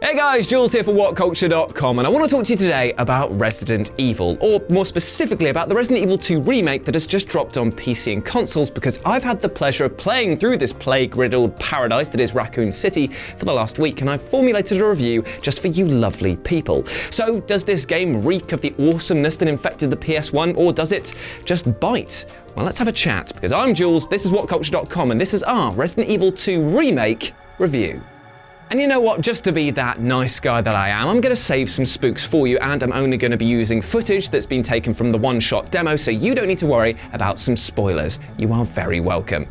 Hey guys, Jules here for WhatCulture.com, and I want to talk to you today about Resident Evil, or more specifically about the Resident Evil 2 remake that has just dropped on PC and consoles, because I've had the pleasure of playing through this plague-riddled paradise that is Racoon City for the last week, and I've formulated a review just for you lovely people. So, does this game reek of the awesomeness that infected the PS1, or does it just bite? Well, let's have a chat, because I'm Jules, this is WhatCulture.com, and this is our Resident Evil 2 remake review. And you know what, just to be that nice guy that I am, I'm going to save some spooks for you, and I'm only going to be using footage that's been taken from the one-shot demo, so you don't need to worry about some spoilers. You are very welcome.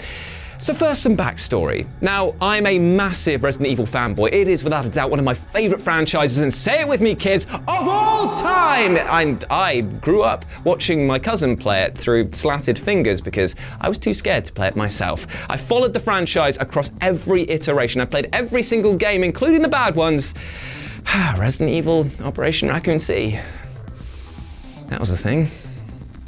So first, some backstory. Now, I'm a massive Resident Evil fanboy. It is without a doubt one of my favorite franchises, and say it with me, kids, of all time! And I grew up watching my cousin play it through slatted fingers because I was too scared to play it myself. I followed the franchise across every iteration. I played every single game, including the bad ones. Resident Evil Operation Racoon City. That was the thing.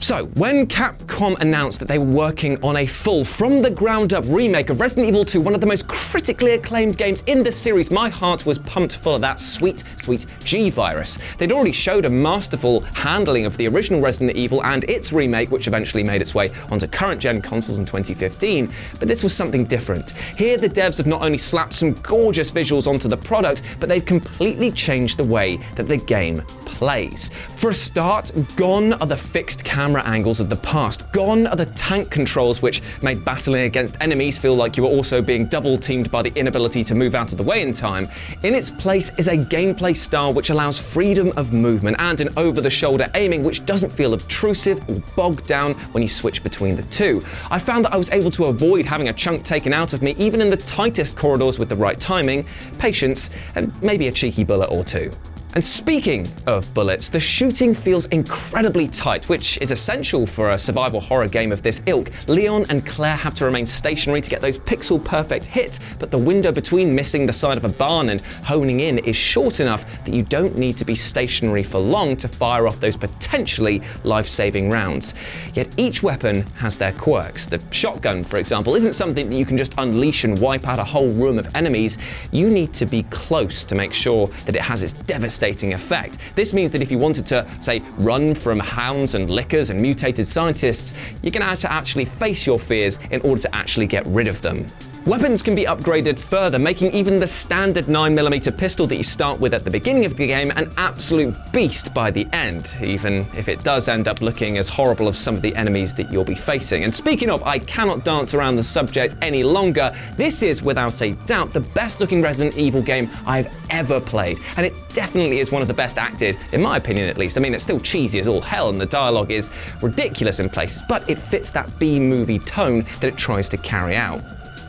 So, when Capcom announced that they were working on a full, from-the-ground-up remake of Resident Evil 2, one of the most critically acclaimed games in the series, my heart was pumped full of that sweet, sweet G-virus. They'd already showed a masterful handling of the original Resident Evil and its remake, which eventually made its way onto current-gen consoles in 2015, but this was something different. Here, the devs have not only slapped some gorgeous visuals onto the product, but they've completely changed the way that the game plays. For a start, gone are the fixed camera angles of the past. Gone are the tank controls which made battling against enemies feel like you were also being double-teamed by the inability to move out of the way in time. In its place is a gameplay style which allows freedom of movement and an over-the-shoulder aiming which doesn't feel obtrusive or bogged down when you switch between the two. I found that I was able to avoid having a chunk taken out of me even in the tightest corridors with the right timing, patience, and maybe a cheeky bullet or two. And speaking of bullets, the shooting feels incredibly tight, which is essential for a survival horror game of this ilk. Leon and Claire have to remain stationary to get those pixel-perfect hits, but the window between missing the side of a barn and honing in is short enough that you don't need to be stationary for long to fire off those potentially life-saving rounds. Yet each weapon has their quirks. The shotgun, for example, isn't something that you can just unleash and wipe out a whole room of enemies. You need to be close to make sure that it has its devastating effect. This means that if you wanted to, say, run from hounds and lickers and mutated scientists, you're going to have to actually face your fears in order to actually get rid of them. Weapons can be upgraded further, making even the standard 9mm pistol that you start with at the beginning of the game an absolute beast by the end, even if it does end up looking as horrible as some of the enemies that you'll be facing. And speaking of, I cannot dance around the subject any longer, this is without a doubt the best looking Resident Evil game I've ever played, and it definitely is one of the best acted, in my opinion at least. I mean, it's still cheesy as all hell and the dialogue is ridiculous in places, but it fits that B-movie tone that it tries to carry out.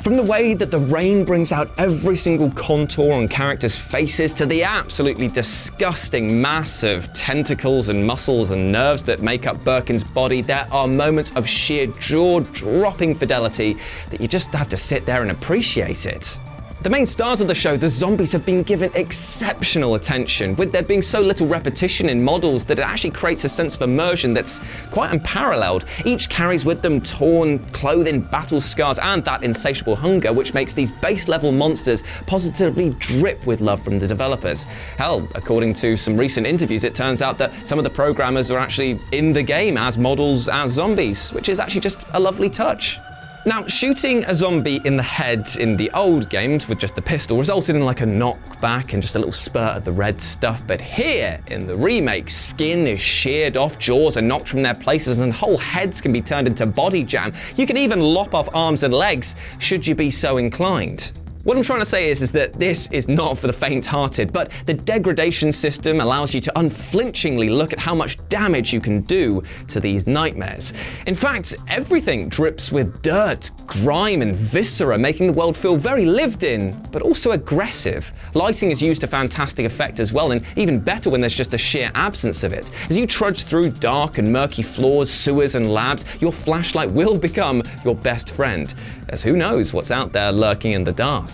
From the way that the rain brings out every single contour on characters' faces to the absolutely disgusting mass of tentacles and muscles and nerves that make up Birkin's body, there are moments of sheer jaw-dropping fidelity that you just have to sit there and appreciate it. The main stars of the show, the zombies, have been given exceptional attention, with there being so little repetition in models that it actually creates a sense of immersion that's quite unparalleled. Each carries with them torn clothing, battle scars, and that insatiable hunger, which makes these base-level monsters positively drip with love from the developers. Hell, according to some recent interviews, it turns out that some of the programmers are actually in the game as models as zombies, which is actually just a lovely touch. Now, shooting a zombie in the head in the old games with just the pistol resulted in like a knockback and just a little spurt of the red stuff, but here in the remake, skin is sheared off, jaws are knocked from their places, and whole heads can be turned into body jam. You can even lop off arms and legs, should you be so inclined. What I'm trying to say is that this is not for the faint-hearted, but the degradation system allows you to unflinchingly look at how much damage you can do to these nightmares. In fact, everything drips with dirt, grime, and viscera, making the world feel very lived in, but also aggressive. Lighting is used to fantastic effect as well, and even better when there's just a sheer absence of it. As you trudge through dark and murky floors, sewers, and labs, your flashlight will become your best friend, as who knows what's out there lurking in the dark.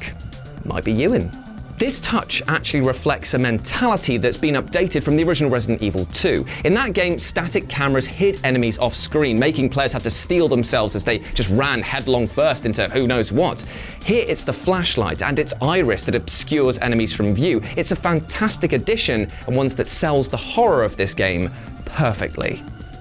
Might be you in. This touch actually reflects a mentality that's been updated from the original Resident Evil 2. In that game, static cameras hid enemies off screen, making players have to steel themselves as they just ran headlong first into who knows what. Here it's the flashlight and its iris that obscures enemies from view. It's a fantastic addition and one that sells the horror of this game perfectly.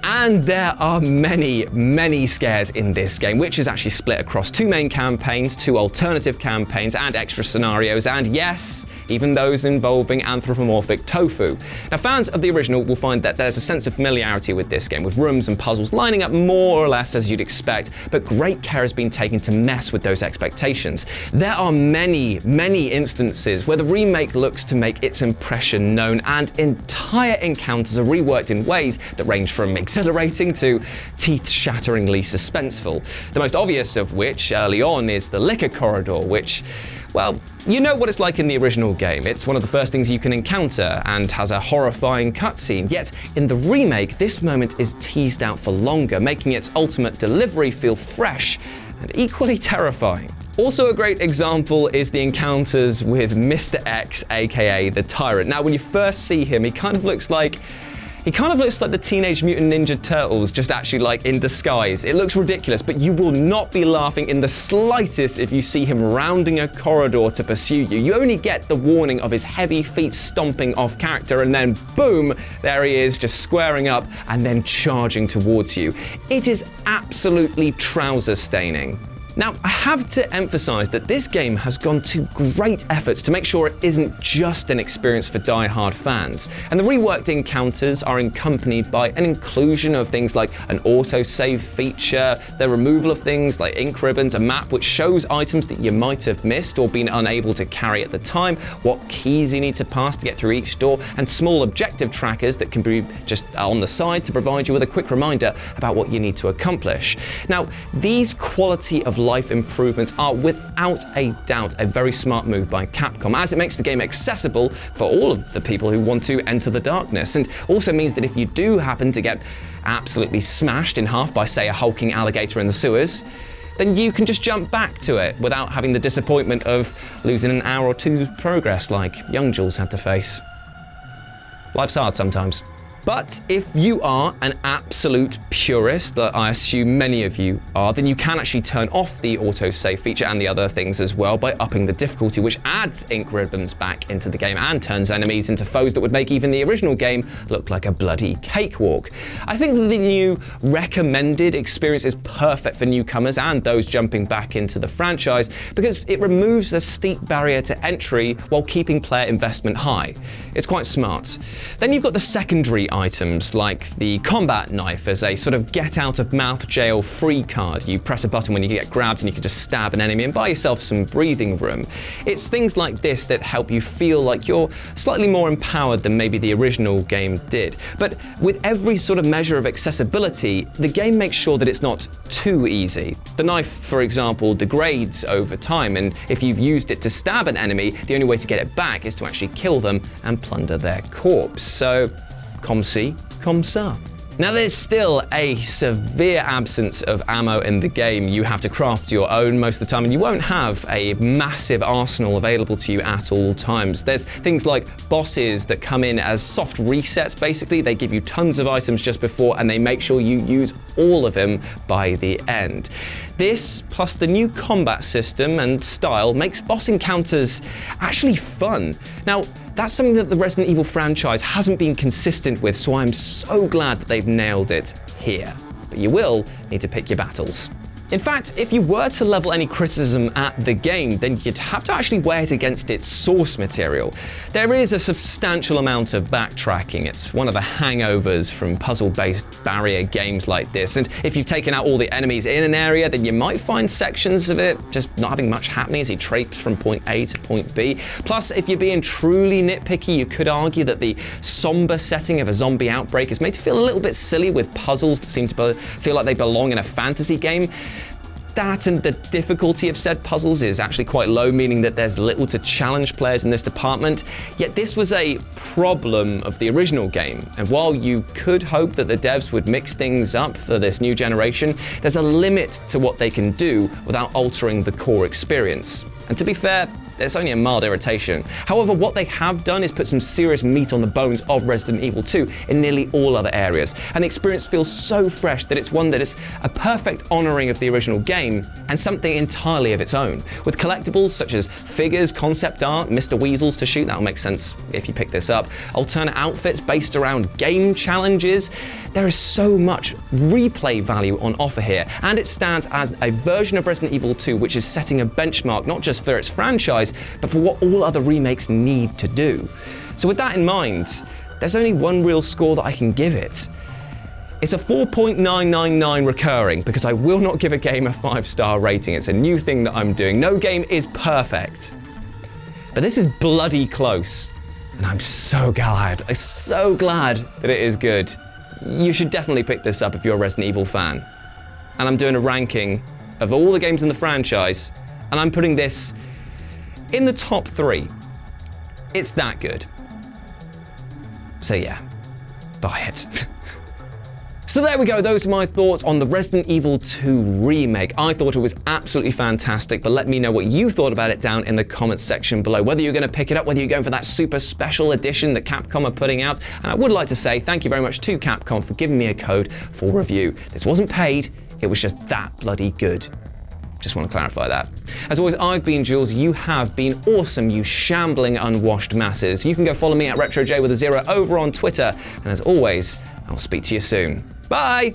And there are many scares in this game, which is actually split across 2 main campaigns, 2 alternative campaigns, and extra scenarios, and yes, even those involving anthropomorphic tofu. Now, fans of the original will find that there's a sense of familiarity with this game, with rooms and puzzles lining up more or less as you'd expect, but great care has been taken to mess with those expectations. There are many instances where the remake looks to make its impression known, and entire encounters are reworked in ways that range from exhilarating to teeth-shatteringly suspenseful. The most obvious of which, early on, is the liquor corridor, which, well, you know what it's like in the original game. It's one of the first things you can encounter and has a horrifying cutscene. Yet, in the remake, this moment is teased out for longer, making its ultimate delivery feel fresh and equally terrifying. Also a great example is the encounters with Mr. X, aka the Tyrant. Now, when you first see him, he kind of looks like the Teenage Mutant Ninja Turtles, just actually like in disguise. It looks ridiculous, but you will not be laughing in the slightest if you see him rounding a corridor to pursue you. You only get the warning of his heavy feet stomping off character, and then boom, there he is, just squaring up and then charging towards you. It is absolutely trouser staining. Now, I have to emphasize that this game has gone to great efforts to make sure it isn't just an experience for die-hard fans. And the reworked encounters are accompanied by an inclusion of things like an autosave feature, the removal of things like ink ribbons, a map which shows items that you might have missed or been unable to carry at the time, what keys you need to pass to get through each door, and small objective trackers that can be just on the side to provide you with a quick reminder about what you need to accomplish. Now, these quality of life improvements are without a doubt a very smart move by Capcom, as it makes the game accessible for all of the people who want to enter the darkness, and also means that if you do happen to get absolutely smashed in half by, say, a hulking alligator in the sewers, then you can just jump back to it without having the disappointment of losing an hour or two's progress like young Jules had to face. Life's hard sometimes. But if you are an absolute purist, that I assume many of you are, then you can actually turn off the autosave feature and the other things as well by upping the difficulty, which adds ink ribbons back into the game and turns enemies into foes that would make even the original game look like a bloody cakewalk. I think that the new recommended experience is perfect for newcomers and those jumping back into the franchise because it removes a steep barrier to entry while keeping player investment high. It's quite smart. Then you've got the secondary items like the combat knife as a sort of get out of mouth jail free card. You press a button when you get grabbed and you can just stab an enemy and buy yourself some breathing room. It's things like this that help you feel like you're slightly more empowered than maybe the original game did. But with every sort of measure of accessibility, the game makes sure that it's not too easy. The knife, for example, degrades over time, and if you've used it to stab an enemy, the only way to get it back is to actually kill them and plunder their corpse. So, comme ci, comme ça. Now, there's still a severe absence of ammo in the game. You have to craft your own most of the time, and you won't have a massive arsenal available to you at all times. There's things like bosses that come in as soft resets, basically. They give you tons of items just before, and they make sure you use all of them by the end. This, plus the new combat system and style, makes boss encounters actually fun. Now, that's something that the Resident Evil franchise hasn't been consistent with, so I'm so glad that they've nailed it here. But you will need to pick your battles. In fact, if you were to level any criticism at the game, then you'd have to actually weigh it against its source material. There is a substantial amount of backtracking. It's one of the hangovers from puzzle-based barrier games like this. And if you've taken out all the enemies in an area, then you might find sections of it just not having much happening as you traipse from point A to point B. Plus, if you're being truly nitpicky, you could argue that the somber setting of a zombie outbreak is made to feel a little bit silly with puzzles that seem to feel like they belong in a fantasy game. That and the difficulty of said puzzles is actually quite low, meaning that there's little to challenge players in this department. Yet this was a problem of the original game, and while you could hope that the devs would mix things up for this new generation, there's a limit to what they can do without altering the core experience. And to be fair, it's only a mild irritation. However, what they have done is put some serious meat on the bones of Resident Evil 2 in nearly all other areas. And the experience feels so fresh that it's one that is a perfect honouring of the original game and something entirely of its own. With collectibles such as figures, concept art, Mr. Weasels to shoot, that'll make sense if you pick this up, alternate outfits based around game challenges. There is so much replay value on offer here, and it stands as a version of Resident Evil 2 which is setting a benchmark not just for its franchise, but for what all other remakes need to do. So with that in mind, there's only one real score that I can give it. It's a 4.999 recurring, because I will not give a game a 5-star rating. It's a new thing that I'm doing. No game is perfect, but this is bloody close, and I'm so glad that it is good. You should definitely pick this up if you're a Resident Evil fan. And I'm doing a ranking of all the games in the franchise, and I'm putting this in the top 3. It's that good. So yeah, buy it. So there we go, those are my thoughts on the Resident Evil 2 remake. I thought it was absolutely fantastic, but let me know what you thought about it down in the comments section below. Whether you're going to pick it up, whether you're going for that super special edition that Capcom are putting out. And I would like to say thank you very much to Capcom for giving me a code for review. This wasn't paid, it was just that bloody good. Just want to clarify that. As always, I've been Jules, you have been awesome, you shambling unwashed masses. You can go follow me at RetroJ with a 0 over on Twitter. And as always, I'll speak to you soon. Bye!